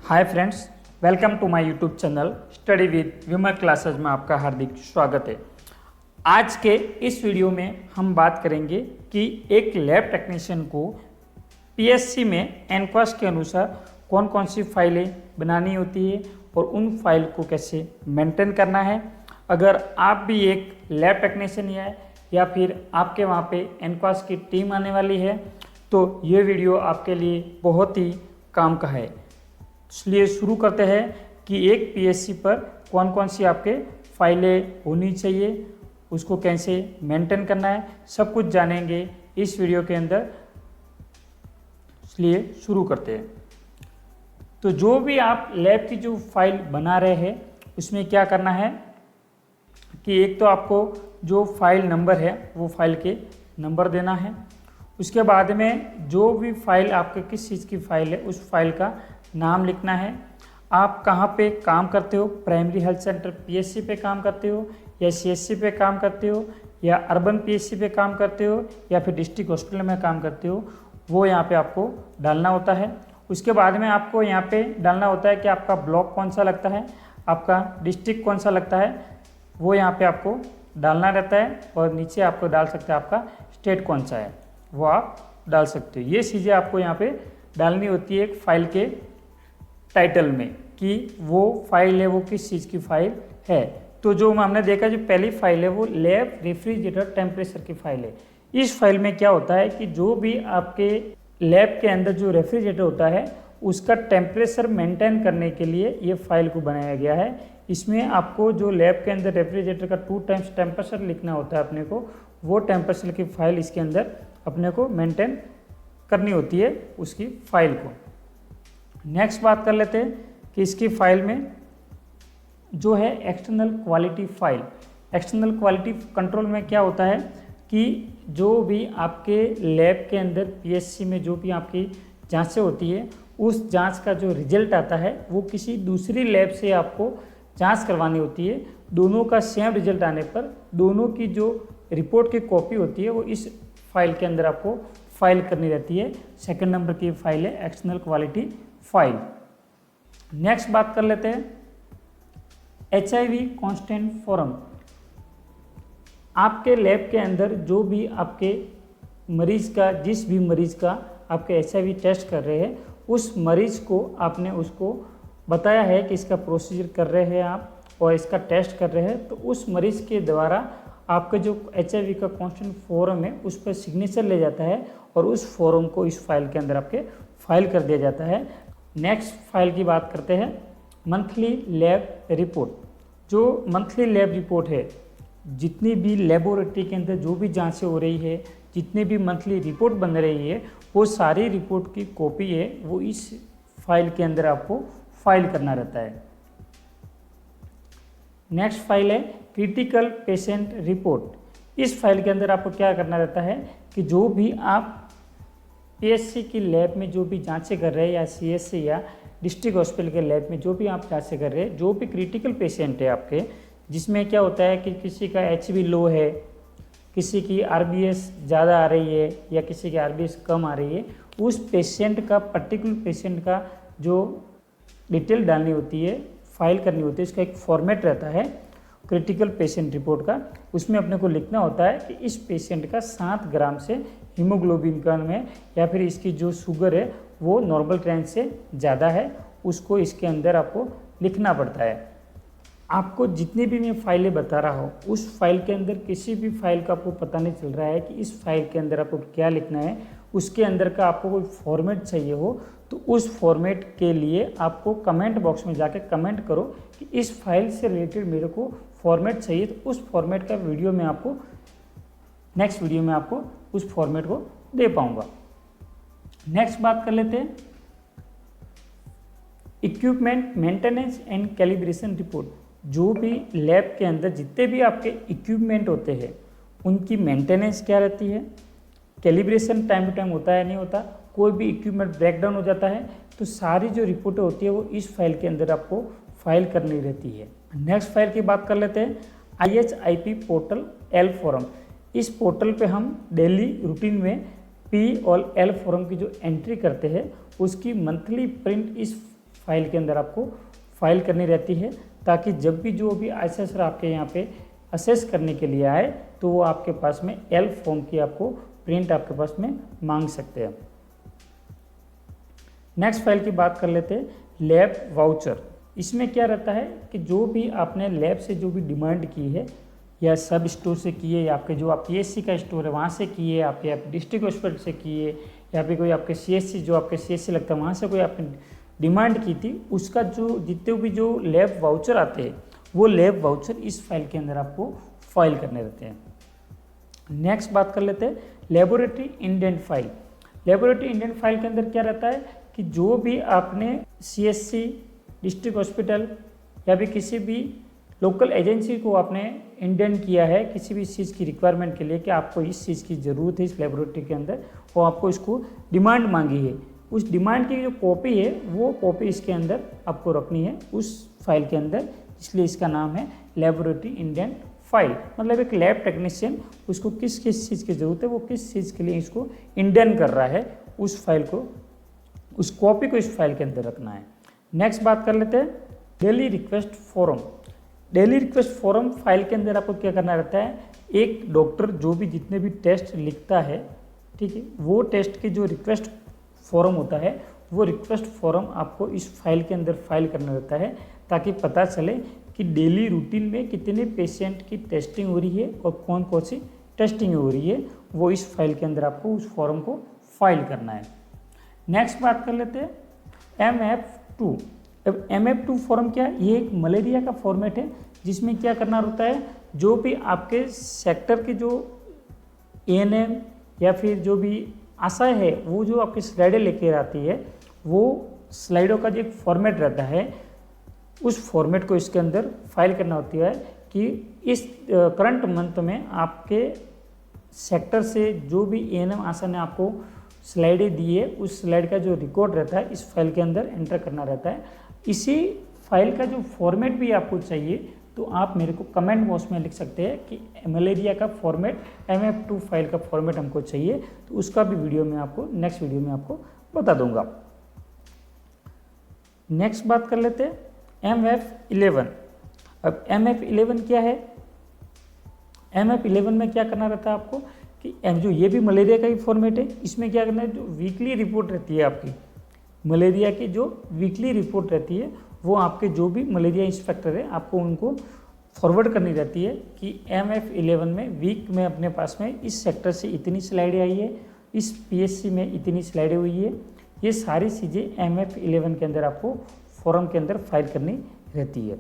Hi friends, welcome to my YouTube channel study with Vimal classes में आपका हार्दिक स्वागत है। आज के इस वीडियो में हम बात करेंगे कि एक लैब टेक्नीशियन को पीएससी में एनक्वास के अनुसार कौन कौन सी फाइलें बनानी होती है और उन फाइल को कैसे मेंटेन करना है। अगर आप भी एक लैब टेक्नीशियन है या फिर आपके वहाँ पे एनक्वास की टीम आने वाली है तो ये वीडियो आपके लिए बहुत ही काम का है। इसलिए शुरू करते हैं कि एक पीएससी पर कौन कौन सी आपके फाइलें होनी चाहिए, उसको कैसे मेंटेन करना है, सब कुछ जानेंगे इस वीडियो के अंदर। इसलिए शुरू करते हैं। तो जो भी आप लैब की जो फाइल बना रहे हैं उसमें क्या करना है कि एक तो आपको जो फाइल नंबर है वो फाइल के नंबर देना है। उसके बाद में जो भी फाइल आपके किस चीज़ की फाइल है उस फाइल का नाम लिखना है। आप कहाँ पे काम करते हो, प्राइमरी हेल्थ सेंटर पीएससी पे काम करते हो या सीएससी पे काम करते हो या अर्बन पीएससी पे काम करते हो या फिर डिस्ट्रिक्ट हॉस्पिटल में काम करते हो, वो यहाँ पे आपको डालना होता है। उसके बाद में आपको यहाँ पे डालना होता है कि आपका ब्लॉक कौन सा लगता है, आपका डिस्ट्रिक्ट कौन सा लगता है, वो यहाँ पे आपको डालना रहता है। और नीचे आपको डाल सकते हैं आपका स्टेट कौन सा है, वो आप डाल सकते हो। ये चीज़ें आपको यहाँ पे डालनी होती है एक फाइल के टाइटल में कि वो फाइल है वो किस चीज़ की फाइल है। तो जो हमने देखा जो पहली फाइल है वो लैब रेफ्रिजरेटर टेम्परेचर की फाइल है। इस फाइल में क्या होता है कि जो भी आपके लैब के अंदर जो रेफ्रिजरेटर होता है उसका टेम्परेचर मेंटेन करने के लिए ये फाइल को बनाया गया है। इसमें आपको जो लैब के अंदर रेफ्रिजरेटर का 2 टाइम्स टेम्परेचर लिखना होता है अपने को, वो टेम्परेचर की फाइल इसके अंदर अपने को मेंटेन करनी होती है उसकी फाइल को। नेक्स्ट बात कर लेते हैं कि इसकी फाइल में जो है external quality file. External quality control में क्या होता है कि जो भी आपके लैब के अंदर पीएससी में जो भी आपकी जांचें होती है उस जांच का जो रिजल्ट आता है वो किसी दूसरी लैब से आपको जांच करवानी होती है। दोनों का सेम रिजल्ट आने पर दोनों की जो रिपोर्ट की कॉपी होती है वो इस फाइल के अंदर आपको फाइल करनी रहती है। सेकंड नंबर की फाइल है एक्सटर्नल क्वालिटी फाइल। नेक्स्ट बात कर लेते हैं HIV कांस्टेंट फॉर्म। आपके लैब के अंदर जो भी आपके मरीज का जिस भी मरीज का आपके HIV टेस्ट कर रहे हैं उस मरीज को आपने उसको बताया है कि इसका प्रोसीजर कर रहे हैं आप और इसका टेस्ट कर रहे हैं, तो उस मरीज के द्वारा आपका जो HIV का कांस्टेंट फॉर्म है उस पर सिग्नेचर ले जाता है और उस फॉर्म को इस फाइल के अंदर आपके फाइल कर दिया जाता है। नेक्स्ट फाइल की बात करते हैं मंथली लैब रिपोर्ट। जो मंथली लैब रिपोर्ट है, जितनी भी लेबोरेटरी के अंदर जो भी जांचें हो रही है, जितने भी मंथली रिपोर्ट बन रही है, वो सारी रिपोर्ट की कॉपी है वो इस फाइल के अंदर आपको फाइल करना रहता है। नेक्स्ट फाइल है क्रिटिकल पेशेंट रिपोर्ट। इस फाइल के अंदर आपको क्या करना रहता है कि जो भी आप पीएससी की लैब में जो भी जांचें कर रहे हैं या सीएससी या डिस्ट्रिक्ट हॉस्पिटल के लैब में जो भी आप जांचें कर रहे हैं, जो भी क्रिटिकल पेशेंट है आपके, जिसमें क्या होता है कि किसी का HB लो है, किसी की RBS ज़्यादा आ रही है या किसी की RBS कम आ रही है, उस पेशेंट का पर्टिकुलर पेशेंट का जो डिटेल डालनी होती है, फाइल करनी होती है, इसका एक फॉर्मेट रहता है क्रिटिकल पेशेंट रिपोर्ट का। उसमें अपने को लिखना होता है कि इस पेशेंट का 7 ग्राम से हीमोग्लोबिन कम है या फिर इसकी जो शुगर है वो नॉर्मल रेंज से ज़्यादा है, उसको इसके अंदर आपको लिखना पड़ता है। आपको जितनी भी मैं फाइलें बता रहा हूँ उस फाइल के अंदर किसी भी फाइल का आपको पता नहीं चल रहा है कि इस फाइल के अंदर आपको क्या लिखना है, उसके अंदर का आपको कोई फॉर्मेट चाहिए हो तो उस फॉर्मेट के लिए आपको कमेंट बॉक्स में जाके कमेंट करो कि इस फाइल से रिलेटेड मेरे को फॉर्मेट चाहिए, तो उस फॉर्मेट का वीडियो में आपको नेक्स्ट वीडियो में आपको उस फॉर्मेट को दे पाऊंगा। नेक्स्ट बात कर लेते हैं equipment maintenance and calibration report. जो भी लैब के अंदर जितने भी आपके इक्विपमेंट होते हैं उनकी मेंटेनेंस क्या रहती है, कैलिब्रेशन टाइम टू टाइम होता है नहीं होता, कोई भी इक्विपमेंट ब्रेकडाउन हो जाता है तो सारी जो रिपोर्टें होती है वो इस फाइल के अंदर आपको फाइल करनी रहती है। नेक्स्ट फाइल की बात कर लेते हैं IHIP पोर्टल L फॉर्म। इस पोर्टल पे हम डेली रूटीन में P और L फॉर्म की जो एंट्री करते हैं उसकी मंथली प्रिंट इस फाइल के अंदर आपको फाइल करनी रहती है, ताकि जब भी जो भी असेसर आपके यहाँ पे असेस करने के लिए आए तो वो आपके पास में एल फॉर्म की आपको प्रिंट आपके पास में मांग सकते हैं। नेक्स्ट फाइल की बात कर लेते हैं, लैब वाउचर। इसमें क्या रहता है कि जो भी आपने लैब से जो भी डिमांड की है, या सब स्टोर से किए, या आपके जो आप पीएचसी का स्टोर है वहाँ से किए, आप या डिस्ट्रिक्ट हॉस्पिटल से किए, या फिर कोई आपके सीएचसी जो आपके सीएचसी लगता है वहाँ से कोई आपने डिमांड की थी, उसका जो जितने भी जो लैब वाउचर आते हैं वो लैब वाउचर इस फाइल के अंदर आपको फाइल करने रहते हैं। नेक्स्ट बात कर लेते हैं, laboratory indent file. Laboratory indent file के अंदर क्या रहता है कि जो भी आपने सीएचसी, डिस्ट्रिक्ट हॉस्पिटल या फिर किसी भी लोकल एजेंसी को आपने इंडेंट किया है किसी भी चीज़ की रिक्वायरमेंट के लिए कि आपको इस चीज़ की ज़रूरत है इस लेबोरेटरी के अंदर, वो आपको इसको डिमांड मांगी है, उस डिमांड की जो कॉपी है वो कॉपी इसके अंदर आपको रखनी है उस फाइल के अंदर, इसलिए इसका नाम है लेबोरेटरी इंडेंट फाइल। मतलब एक लैब टेक्नीशियन उसको किस किस चीज़ की ज़रूरत है, वो किस चीज़ के लिए इसको इंडेंट कर रहा है, उस फाइल को, उस कॉपी को इस फाइल के अंदर रखना है। नेक्स्ट बात कर लेते हैं, daily request form. Daily request form file के अंदर आपको क्या करना रहता है, एक डॉक्टर जो भी जितने भी टेस्ट लिखता है, ठीक है, वो टेस्ट की जो रिक्वेस्ट फॉर्म होता है वो रिक्वेस्ट फॉर्म आपको इस फाइल के अंदर फाइल करना रहता है, ताकि पता चले कि डेली रूटीन में कितने पेशेंट की टेस्टिंग हो रही है और कौन कौन सी टेस्टिंग हो रही है, वो इस फाइल के अंदर आपको उस फॉर्म को फाइल करना है। नेक्स्ट बात कर लेते हैं, MF2। अब MF2 फॉर्म क्या है, ये एक मलेरिया का फॉर्मेट है जिसमें क्या करना होता है, जो भी आपके सेक्टर के जो ANM या फिर जो भी आशा है वो जो आपकी स्लाइडें लेकर आती है, वो स्लाइडों का जो एक फॉर्मेट रहता है उस फॉर्मेट को इसके अंदर फाइल करना होती है कि इस करंट मंथ में आपके सेक्टर से जो भी ANM आशा ने आपको स्लाइडें दी है उस स्लाइड का जो रिकॉर्ड रहता है इस फाइल के अंदर एंटर करना रहता है। इसी फाइल का जो फॉर्मेट भी आपको चाहिए तो आप मेरे को कमेंट बॉक्स में लिख सकते हैं कि मलेरिया का फॉर्मेट MF2 फाइल का फॉर्मेट हमको चाहिए, तो उसका भी वीडियो में आपको नेक्स्ट वीडियो में आपको बता दूंगा। नेक्स्ट बात कर लेते हैं MF11। अब MF11 क्या है, MF11 में क्या करना रहता है आपको कि जो ये भी मलेरिया का ही फॉर्मेट है, इसमें क्या करना है, जो वीकली रिपोर्ट रहती है आपकी मलेरिया की, जो वीकली रिपोर्ट रहती है वो आपके जो भी मलेरिया इंस्पेक्टर है आपको उनको फॉरवर्ड करनी रहती है कि MF11 में वीक में अपने पास में इस सेक्टर से इतनी स्लाइडें आई है, इस PSC में इतनी स्लाइडें हुई है, ये सारी चीज़ें MF11 के अंदर आपको फॉर्म के अंदर फाइल करनी रहती है।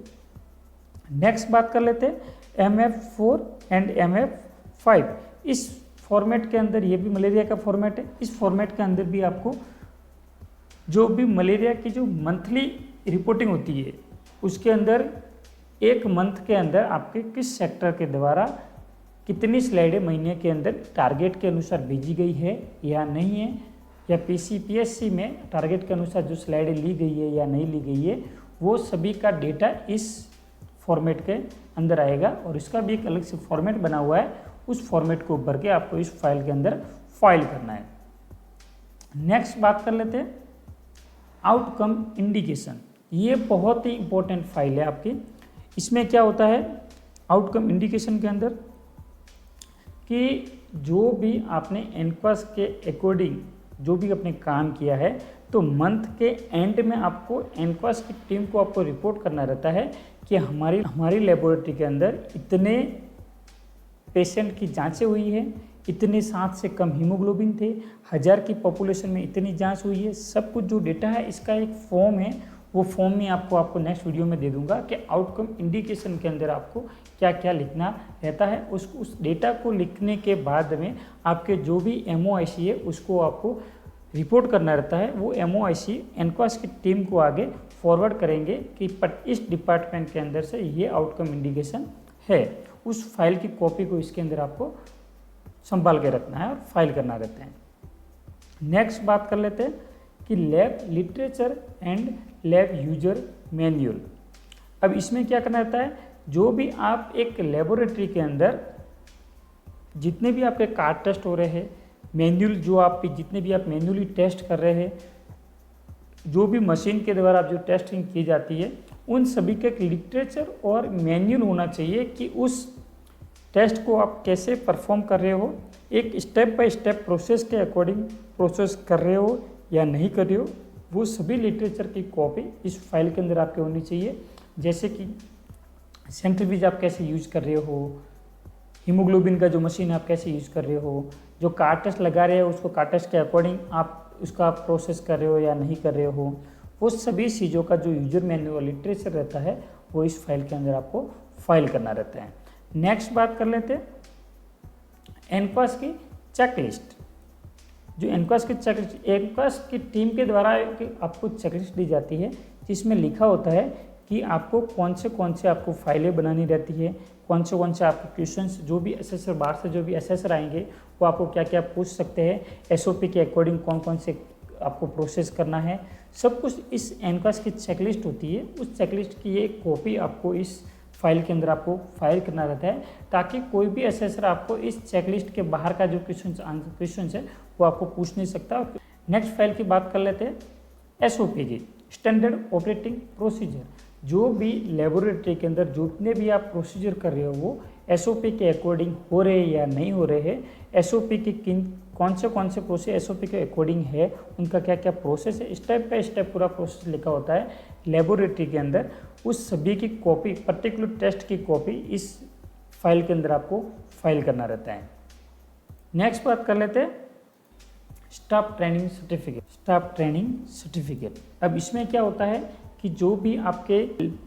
नेक्स्ट बात कर लेते हैं MF4 एंड MF5। इस फॉर्मेट के अंदर ये भी मलेरिया का फॉर्मेट है, इस फॉर्मेट के अंदर भी आपको जो भी मलेरिया की जो मंथली रिपोर्टिंग होती है उसके अंदर एक मंथ के अंदर आपके किस सेक्टर के द्वारा कितनी स्लाइडें महीने के अंदर टारगेट के अनुसार भेजी गई है या नहीं है, या PSC में टारगेट के अनुसार जो स्लाइडें ली गई है या नहीं ली गई है, वो सभी का डेटा इस फॉर्मेट के अंदर आएगा और इसका भी एक अलग से फॉर्मेट बना हुआ है, उस फॉर्मेट को भर के आपको इस फाइल के अंदर फाइल करना है। नेक्स्ट बात कर लेते हैं आउटकम इंडिकेशन। ये बहुत ही इंपॉर्टेंट फाइल है आपकी। इसमें क्या होता है आउटकम इंडिकेशन के अंदर कि जो भी आपने एनक्वास के अकॉर्डिंग जो भी आपने काम किया है, तो मंथ के एंड में आपको एनक्वास की टीम को आपको रिपोर्ट करना रहता है कि हमारी लेबोरेटरी के अंदर इतने पेशेंट की जांचें हुई है, इतने 7 से कम हीमोग्लोबिन थे, 1000 की पॉपुलेशन में इतनी जांच हुई है, सब कुछ जो डेटा है इसका एक फॉर्म है, वो फॉर्म में आपको नेक्स्ट वीडियो में दे दूंगा कि आउटकम इंडिकेशन के अंदर आपको क्या क्या लिखना रहता है। उस डेटा को लिखने के बाद में आपके जो भी MOIC है उसको आपको रिपोर्ट करना रहता है। वो MOIC एनक्वास की टीम को आगे फॉरवर्ड करेंगे कि इस डिपार्टमेंट के अंदर से ये आउटकम इंडिकेशन है। उस फाइल की कॉपी को इसके अंदर आपको संभाल के रखना है और फाइल करना रहता है। नेक्स्ट बात कर लेते हैं कि lab literature and lab user manual. अब इसमें क्या करना रहता है, जो भी आप एक लेबोरेटरी के अंदर जितने भी आपके कार्ड टेस्ट हो रहे हैं, मैन्युअल जो आप जितने भी आप मैन्युअली टेस्ट कर रहे हैं, जो भी मशीन के द्वारा जो टेस्टिंग की जाती है उन सभी का एक लिटरेचर और मैनुअल होना चाहिए कि उस टेस्ट को आप कैसे परफॉर्म कर रहे हो, एक स्टेप बाय स्टेप प्रोसेस के अकॉर्डिंग प्रोसेस कर रहे हो या नहीं कर रहे हो, वो सभी लिटरेचर की कॉपी इस फाइल के अंदर आपके होनी चाहिए। जैसे कि सेंट्रीफ्यूज आप कैसे यूज कर रहे हो, हीमोग्लोबिन का जो मशीन आप कैसे यूज कर रहे हो, जो कार्टेस्ट लगा रहे हो उसको कार्टेस्ट के अकॉर्डिंग आप उसका प्रोसेस कर रहे हो या नहीं कर रहे हो, वो सभी चीज़ों का जो यूजर मैनुअल लिटरेचर रहता है वो इस फाइल के अंदर आपको फाइल करना रहता है। नेक्स्ट बात कर लेते हैं एनक्वास की चेकलिस्ट। जो एनक्वास की चेकलिस्ट, एनक्वास की टीम के द्वारा आपको चेकलिस्ट दी जाती है जिसमें लिखा होता है कि आपको कौन से आपको फाइलें बनानी रहती है, कौन से आपके क्वेश्चंस, जो भी असेसर बाहर से जो भी असेसर आएंगे वो आपको क्या क्या पूछ सकते हैं, एसओपी के अकॉर्डिंग कौन से आपको प्रोसेस करना है, सब कुछ इस एनक्वास की चेकलिस्ट होती है। उस चेकलिस्ट की एक कॉपी आपको इस फाइल के अंदर आपको फाइल करना रहता है ताकि कोई भी असेसर आपको इस चेकलिस्ट के बाहर का जो क्वेश्चन है वो आपको पूछ नहीं सकता। नेक्स्ट फाइल की बात कर लेते हैं एसओपी की, स्टैंडर्ड ऑपरेटिंग प्रोसीजर। जो भी लेबोरेटरी के अंदर जितने भी आप प्रोसीजर कर रहे हो वो एसओपी के अकॉर्डिंग हो रहे हैं या नहीं हो रहे हैं, एसओपी की कौन से प्रोसेस एसओपी के अकॉर्डिंग है, उनका क्या क्या प्रोसेस है, स्टेप बाय स्टेप पूरा प्रोसेस लिखा होता है लेबोरेटरी के अंदर। उस सभी की कॉपी, पर्टिकुलर टेस्ट की कॉपी इस फाइल के अंदर आपको फाइल करना रहता है। नेक्स्ट बात कर लेते हैं staff training certificate. Staff training certificate, अब इसमें क्या होता है कि जो भी आपके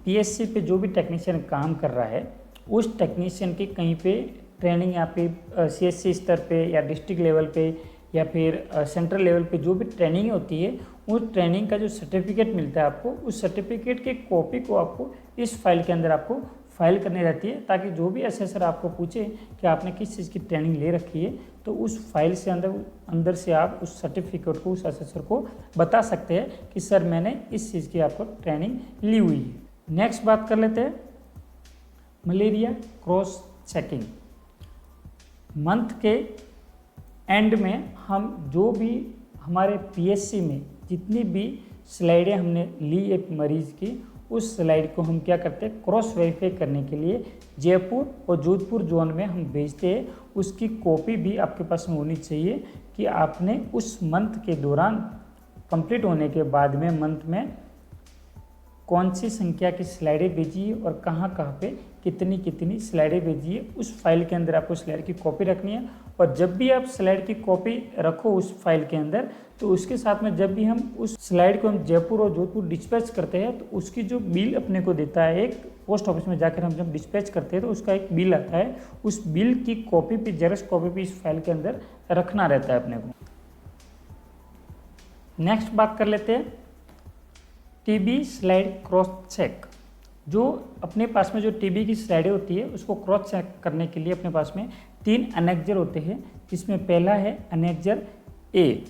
पीएससी पे जो भी टेक्नीशियन काम कर रहा है उस टेक्नीशियन की कहीं पे ट्रेनिंग यहाँ पे सीएससी स्तर पे या डिस्ट्रिक्ट लेवल पे या फिर सेंट्रल लेवल पे जो भी ट्रेनिंग होती है उस ट्रेनिंग का जो सर्टिफिकेट मिलता है आपको, उस सर्टिफिकेट की कॉपी को आपको इस फाइल के अंदर आपको फाइल करनी रहती है ताकि जो भी असेसर आपको पूछे कि आपने किस चीज़ की ट्रेनिंग ले रखी है तो उस फाइल से अंदर से आप उस सर्टिफिकेट को उस असेसर को बता सकते हैं कि सर मैंने इस चीज़ की आपको ट्रेनिंग ली हुई है। नेक्स्ट बात कर लेते हैं मलेरिया क्रॉस चेकिंग। मंथ के एंड में हम जो भी हमारे पीएससी में जितनी भी स्लाइडें हमने ली एक मरीज़ की, उस स्लाइड को हम क्या करते हैं क्रॉस वेरीफाई करने के लिए जयपुर और जोधपुर जोन में हम भेजते हैं। उसकी कॉपी भी आपके पास में होनी चाहिए कि आपने उस मंथ के दौरान कंप्लीट होने के बाद में मंथ में कौन सी संख्या की स्लाइडें भेजी है और कहाँ पे कितनी स्लाइडें भेजी है। उस फाइल के अंदर आपको स्लाइड की कॉपी रखनी है और जब भी आप स्लाइड की कॉपी रखो उस फाइल के अंदर तो उसके साथ में जब भी हम उस स्लाइड को हम जयपुर और जोधपुर डिस्पैच करते हैं तो उसकी जो बिल अपने को देता है, एक पोस्ट ऑफिस में जाकर हम जब डिस्पैच करते हैं तो उसका एक बिल आता है, उस बिल की कॉपी भी जेरॉक्स कॉपी भी इस फाइल के अंदर रखना रहता है अपने को। नेक्स्ट बात कर लेते हैं टीबी स्लाइड क्रॉस चेक। जो अपने पास में जो टीबी की स्लाइडें होती है उसको क्रॉस चेक करने के लिए अपने पास में 3 अनेक्जर होते हैं जिसमें पहला है अनेक्जर ए।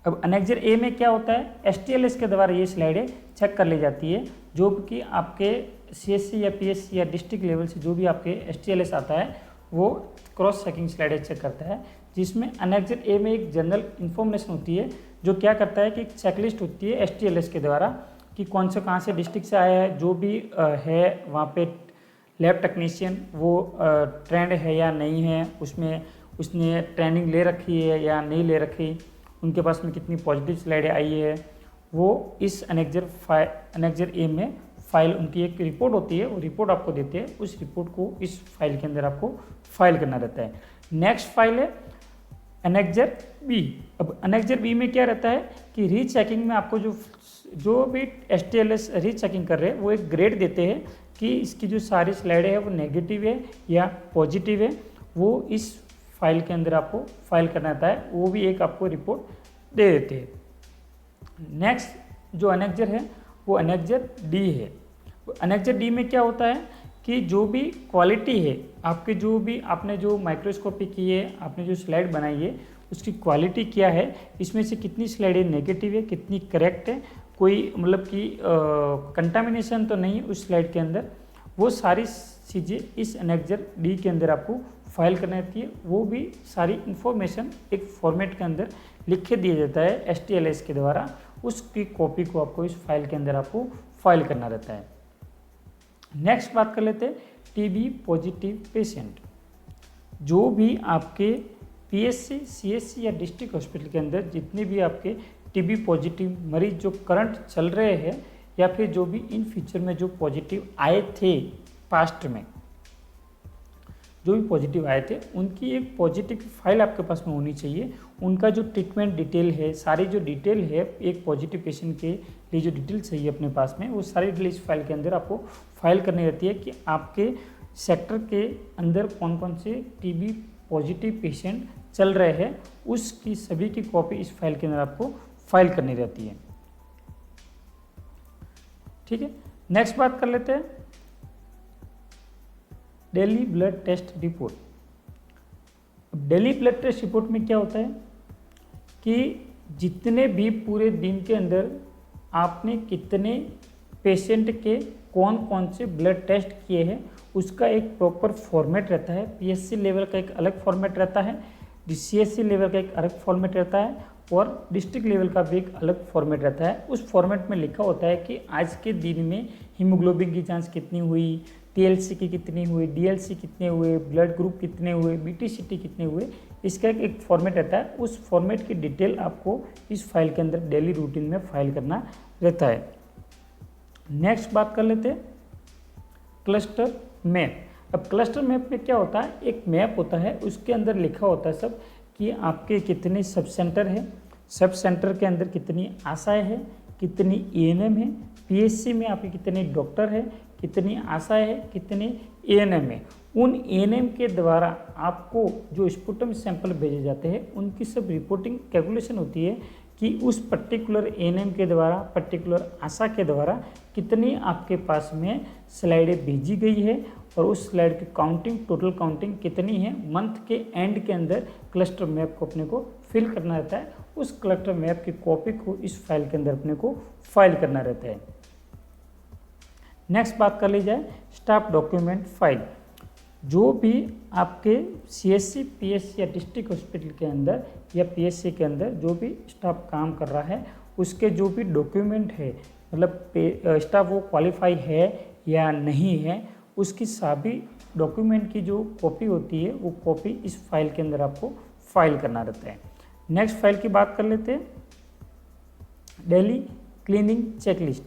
अब अनेक्जर ए में क्या होता है, एसटीएलएस के द्वारा ये स्लाइडें चेक कर ली जाती है जो कि आपके सीएससी या पीएससी या डिस्ट्रिक्ट लेवल से जो भी आपके एसटीएलएस आता है वो क्रॉस चेकिंग स्लाइडें चेक करता है। जिसमें अनेक्जर ए में एक जनरल इन्फॉर्मेशन होती है जो क्या करता है कि एक चेकलिस्ट होती है एसटीएलएस के द्वारा कि कौन से कहाँ से डिस्ट्रिक्ट से आया है, जो भी है वहाँ पे लैब टेक्नीशियन वो ट्रेंड है या नहीं है, उसमें उसने ट्रेनिंग ले रखी है या नहीं ले रखी, उनके पास में कितनी पॉजिटिव स्लाइडें आई है, वो इस अनेक्जर ए में फाइल उनकी एक रिपोर्ट होती है, वो रिपोर्ट आपको देते हैं, उस रिपोर्ट को इस फाइल के अंदर आपको फाइल करना रहता है। नेक्स्ट फाइल है अनेक्जर बी। अब अनेक्जर बी में क्या रहता है कि रीचेकिंग में आपको जो भी एसटीएलएस रीचेकिंग कर रहे हैं वो एक ग्रेड देते हैं कि इसकी जो सारी स्लाइडें है वो नेगेटिव है या पॉजिटिव है, वो इस फाइल के अंदर आपको फाइल करना रहता है, वो भी एक आपको रिपोर्ट दे देते हैं। नेक्स्ट जो अनेक्जर है वो अनेक्जर डी है। अनेक्जर डी में क्या होता है कि जो भी क्वालिटी है आपके, जो भी आपने जो माइक्रोस्कोपी की है, आपने जो स्लाइड बनाई है उसकी क्वालिटी क्या है, इसमें से कितनी स्लाइडें नेगेटिव है, कितनी करेक्ट है, कोई मतलब कि कंटामिनेशन तो नहीं है उस स्लाइड के अंदर, वो सारी चीज़ें इस अनेक्जर डी के अंदर आपको फाइल करनी रहती है। वो भी सारी इन्फॉर्मेशन एक फॉर्मेट के अंदर लिख के दिया जाता है एसटीएलएस के द्वारा, उसकी कॉपी को आपको इस फाइल के अंदर आपको फाइल करना रहता है। नेक्स्ट बात कर लेते हैं टीबी पॉजिटिव पेशेंट। जो भी आपके पीएससी, सीएससी या डिस्ट्रिक्ट हॉस्पिटल के अंदर जितने भी आपके टीबी पॉजिटिव मरीज जो करंट चल रहे हैं या फिर जो भी इन फ्यूचर में जो पॉजिटिव आए थे, पास्ट में जो भी पॉजिटिव आए थे, उनकी एक पॉजिटिव फाइल आपके पास में होनी चाहिए। उनका जो ट्रीटमेंट डिटेल है, सारी जो डिटेल है एक पॉजिटिव पेशेंट के लिए जो डिटेल चाहिए अपने पास में, वो सारी डिटेल इस फाइल के अंदर आपको फाइल करनी रहती है कि आपके सेक्टर के अंदर कौन कौन से टीबी पॉजिटिव पेशेंट चल रहे हैं, उसकी सभी की कॉपी इस फाइल के अंदर आपको फाइल करनी रहती है। ठीक है, नेक्स्ट बात कर लेते हैं daily blood test report. Daily blood test report में क्या होता है कि जितने भी पूरे दिन के अंदर आपने कितने पेशेंट के कौन कौन से ब्लड टेस्ट किए हैं, उसका एक प्रॉपर फॉर्मेट रहता है। पीएससी लेवल का एक अलग फॉर्मेट रहता है, सीएससी लेवल का एक अलग फॉर्मेट रहता है और डिस्ट्रिक्ट लेवल का भी एक अलग फॉर्मेट रहता है। उस फॉर्मेट में लिखा होता है कि आज के दिन में हीमोग्लोबिन की जांच कितनी हुई, टीएलसी की कितनी हुई, डीएलसी कितने हुए, ब्लड ग्रुप कितने हुए, बीटीसीटी कितने हुए, इसका एक फॉर्मेट रहता है। उस फॉर्मेट की डिटेल आपको इस फाइल के अंदर डेली रूटीन में फाइल करना रहता है। नेक्स्ट बात कर लेते हैं क्लस्टर मैप। अब क्लस्टर मैप में क्या होता है, एक मैप होता है, उसके अंदर लिखा होता है सब कि आपके कितने सब सेंटर है, सब सेंटर के अंदर कितनी आशाएं है, कितनी एएनएम है, पीएससी में आपके कितने डॉक्टर है, कितनी आशाएं है, कितने एएनएम है। उन एएनएम के द्वारा आपको जो स्पुटम सैंपल भेजे जाते हैं, उनकी सब रिपोर्टिंग कैलकुलेशन होती है कि उस पर्टिकुलर एएनएम के द्वारा, पर्टिकुलर आशा के द्वारा कितनी आपके पास में स्लाइडें भेजी गई है और उस स्लाइड की काउंटिंग, टोटल काउंटिंग कितनी है, मंथ के एंड के अंदर क्लस्टर मैप को अपने को फिल करना रहता है। उस क्लस्टर मैप की कॉपी को इस फाइल के अंदर अपने को फाइल करना रहता है। नेक्स्ट बात कर ली जाए स्टाफ डॉक्यूमेंट फाइल। जो भी आपके सीएससी, पीएससी या डिस्ट्रिक्ट हॉस्पिटल के अंदर या पीएससी के अंदर जो भी स्टाफ काम कर रहा है, उसके जो भी डॉक्यूमेंट है, मतलब स्टाफ वो क्वालिफाई है या नहीं है, उसकी सभी डॉक्यूमेंट की जो कॉपी होती है वो कॉपी इस फाइल के अंदर आपको फाइल करना रहता है। नेक्स्ट फाइल की बात कर लेते हैं daily cleaning checklist.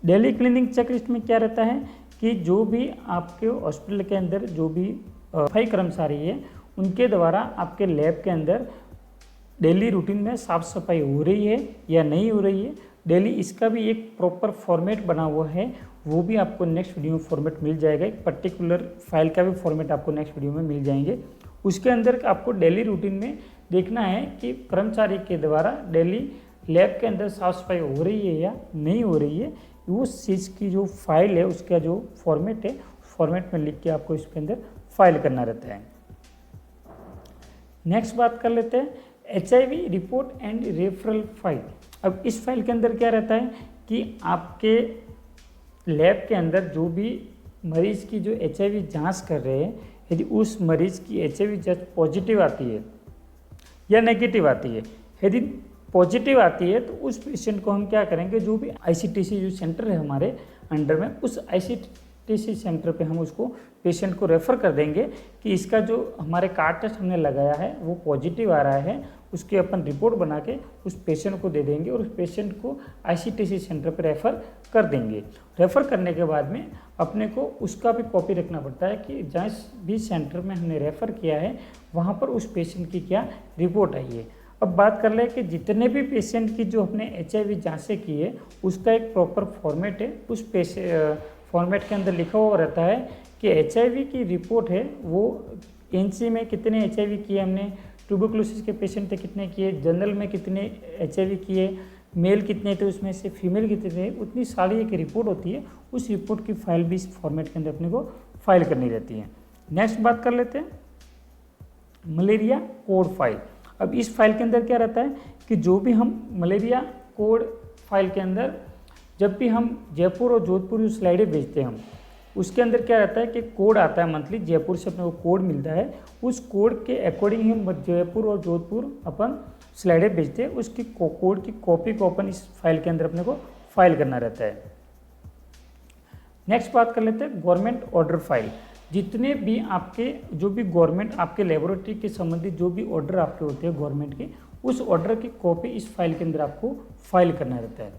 Daily cleaning checklist में क्या रहता है कि जो भी आपके हॉस्पिटल के अंदर जो भी सफाई कर्मचारी है, उनके द्वारा आपके लैब के अंदर डेली रूटीन में साफ सफाई हो रही है या नहीं हो रही है, डेली इसका भी एक प्रॉपर फॉर्मेट बना हुआ है, वो भी आपको नेक्स्ट वीडियो में फॉर्मेट मिल जाएगा। एक पर्टिकुलर फाइल का भी फॉर्मेट आपको नेक्स्ट वीडियो में मिल जाएंगे। उसके अंदर आपको डेली रूटीन में देखना है कि कर्मचारी के द्वारा डेली लैब के अंदर साफ सफाई हो रही है या नहीं हो रही है। उस चीज़ की जो फाइल है, उसका जो फॉर्मेट है, फॉर्मेट में लिख के आपको इसके अंदर फाइल करना रहता है। नेक्स्ट बात कर लेते हैं HIV report and referral file. अब इस फाइल के अंदर क्या रहता है कि आपके लैब के अंदर जो भी मरीज़ की जो HIV जांच कर रहे हैं, यदि उस मरीज़ की HIV जांच पॉजिटिव आती है या नेगेटिव आती है, यदि पॉजिटिव आती है तो उस पेशेंट को हम क्या करेंगे, जो भी ICTC जो सेंटर है हमारे अंडर में, उस ICTC सेंटर पे हम उसको पेशेंट को रेफ़र कर देंगे कि इसका जो हमारे कार्ड टेस्ट हमने लगाया है वो पॉजिटिव आ रहा है। उसकी अपन रिपोर्ट बना के उस पेशेंट को दे देंगे और उस पेशेंट को ICTC सेंटर पर रेफ़र कर देंगे। रेफ़र करने के बाद में अपने को उसका भी कॉपी रखना पड़ता है कि जिस भी सेंटर में हमने रेफ़र किया है वहाँ पर उस पेशेंट की क्या रिपोर्ट आई है। अब बात कर ले कि जितने भी पेशेंट की जो हमने HIV जांचें की है, उसका एक प्रॉपर फॉर्मेट है। उस फॉर्मेट के अंदर लिखा हुआ रहता है कि HIV की रिपोर्ट है वो NC में कितने HIV किए हमने, ट्यूबरकुलोसिस के पेशेंट थे कितने किए, जनरल में कितने HIV किए, मेल कितने थे, उसमें से फीमेल कितने थे, उतनी सारी एक रिपोर्ट होती है। उस रिपोर्ट की फाइल भी इस फॉर्मेट के अंदर अपने को फाइल करनी रहती है। नेक्स्ट बात कर लेते हैं मलेरिया कोड फाइल। अब इस फाइल के अंदर क्या रहता है कि जो भी हम मलेरिया कोड फाइल के अंदर जब भी हम जयपुर और जोधपुर जो स्लाइडें भेजते हैं हम, उसके अंदर क्या रहता है कि कोड आता है मंथली, जयपुर से अपने को कोड मिलता है। उस कोड के अकॉर्डिंग हम जयपुर और जोधपुर अपन स्लाइडें भेजते हैं उसकी कोड की कॉपी को अपन इस फाइल के अंदर अपने को फाइल करना रहता है। नेक्स्ट बात कर लेते हैं गवर्नमेंट ऑर्डर फाइल। जितने भी आपके जो भी गवर्नमेंट आपके लेबोरेटरी के संबंधित जो भी ऑर्डर आपके होते हैं गवर्नमेंट के, उस ऑर्डर की कॉपी इस फाइल के अंदर आपको फाइल करना रहता है।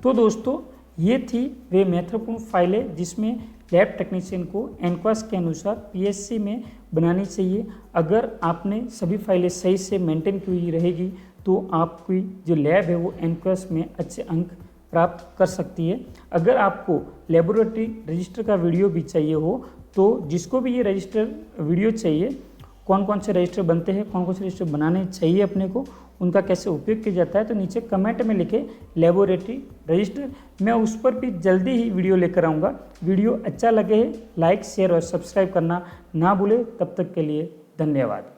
तो दोस्तों ये थी वे महत्वपूर्ण फाइलें जिसमें लैब टेक्नीशियन को एनक्वास के अनुसार पीएससी में बनानी चाहिए। अगर आपने सभी फाइलें सही से मेंटेन की हुई रहेगी तो आपकी जो लैब है वो एनक्वास में अच्छे अंक प्राप्त कर सकती है। अगर आपको लेबोरेटरी रजिस्टर का वीडियो भी चाहिए हो तो जिसको भी ये रजिस्टर वीडियो चाहिए, कौन कौन से रजिस्टर बनते हैं, कौन कौन से रजिस्टर बनाने चाहिए अपने को, उनका कैसे उपयोग किया जाता है, तो नीचे कमेंट में लिखे लेबोरेटरी रजिस्टर। मैं उस पर भी जल्दी ही वीडियो लेकर आऊँगा। वीडियो अच्छा लगे लाइक शेयर और सब्सक्राइब करना ना भूले। तब तक के लिए धन्यवाद।